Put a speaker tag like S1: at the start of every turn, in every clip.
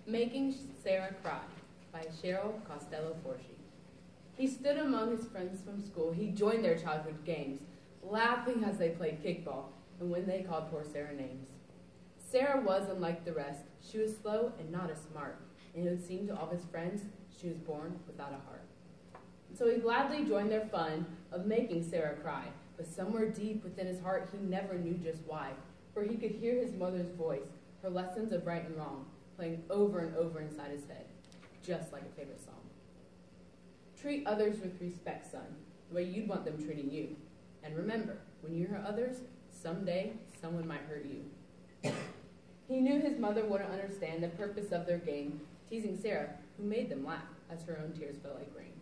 S1: Making Sara Cry by Cheryl Costello-Forshee. He stood among his friends from school. He joined their childhood games, laughing as they played kickball and when they called poor Sara names. Sara was unlike the rest. She was slow and not as smart, and it would seem to all his friends she was born without a heart. And so he gladly joined their fun of making Sara cry, but somewhere deep within his heart he never knew just why, for he could hear his mother's voice, her lessons of right and wrong, playing over and over inside his head, just like a favorite song. Treat others with respect, son, the way you'd want them treating you. And remember, when you hurt others, someday someone might hurt you. He knew his mother wouldn't understand the purpose of their game, teasing Sara, who made them laugh as her own tears fell like rain.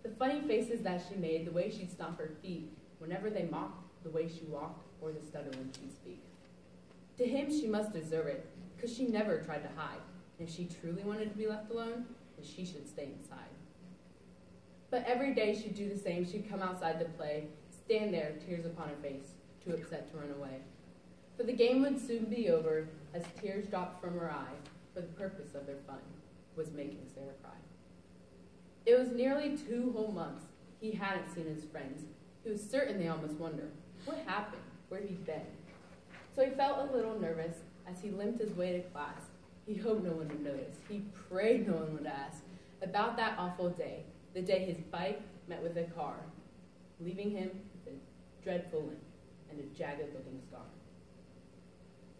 S1: The funny faces that she made, the way she'd stomp her feet, whenever they mocked, the way she walked, or the stutter when she'd speak. To him, she must deserve it, because she never tried to hide. And if she truly wanted to be left alone, then she should stay inside. But every day she'd do the same. She'd come outside to play, stand there, tears upon her face, too upset to run away. For the game would soon be over, as tears dropped from her eye, for the purpose of their fun was making Sara cry. It was nearly 2 whole months he hadn't seen his friends. He was certain they almost wondered, what happened, where he'd been. So he felt a little nervous as he limped his way to class. He hoped no one would notice. He prayed no one would ask about that awful day, the day his bike met with a car, leaving him with a dreadful limp and a jagged-looking scar.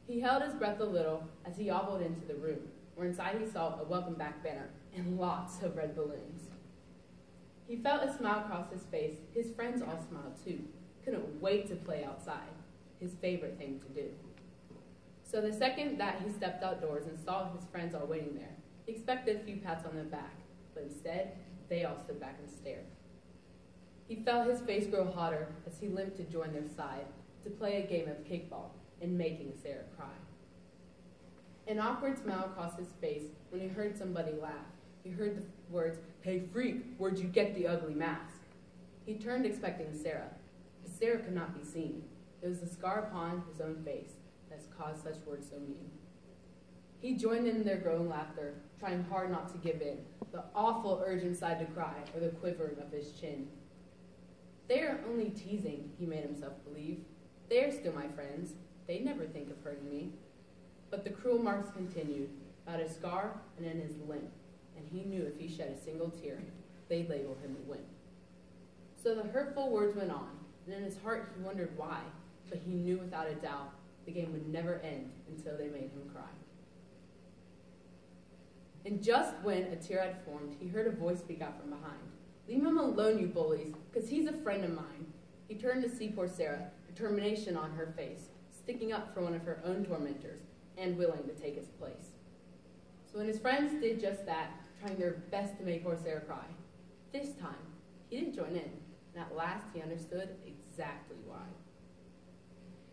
S1: He held his breath a little as he hobbled into the room, where inside he saw a welcome back banner and lots of red balloons. He felt a smile cross his face. His friends all smiled too. Couldn't wait to play outside, his favorite thing to do. So the second that he stepped outdoors and saw his friends all waiting there, he expected a few pats on the back, but instead, they all stood back and stared. He felt his face grow hotter as he limped to join their side to play a game of kickball and making Sara cry. An awkward smile crossed his face when he heard somebody laugh. He heard the words, "Hey freak, where'd you get the ugly mask?" He turned expecting Sara, but Sara could not be seen. It was the scar upon his own face that's caused such words so mean. He joined in their growing laughter, trying hard not to give in, the awful urge inside to cry or the quivering of his chin. They are only teasing, he made himself believe. They are still my friends. They never think of hurting me. But the cruel marks continued, about his scar and in his limp, and he knew if he shed a single tear, they'd label him a wimp. So the hurtful words went on, and in his heart he wondered why, but he knew without a doubt the game would never end until they made him cry. And just when a tear had formed, he heard a voice speak out from behind. "Leave him alone, you bullies, 'cause he's a friend of mine." He turned to see poor Sara, determination on her face, sticking up for one of her own tormentors, and willing to take his place. So when his friends did just that, trying their best to make poor Sara cry, this time, he didn't join in, and at last he understood exactly why.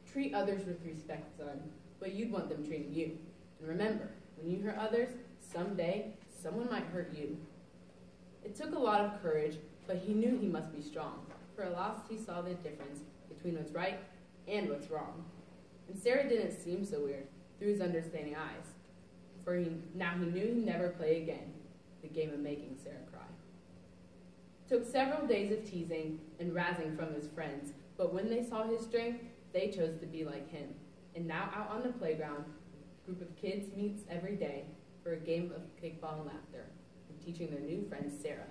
S1: Treat others with respect, son, but you'd want them treating you. And remember, when you hurt others, someday, someone might hurt you. It took a lot of courage, but he knew he must be strong, for at last he saw the difference between what's right and what's wrong. And Sara didn't seem so weird through his understanding eyes, for now he knew he'd never play again the game of making Sara cry. It took several days of teasing and razzing from his friends, but when they saw his strength, they chose to be like him. And now out on the playground, a group of kids meets every day for a game of kickball and laughter, and teaching their new friend Sara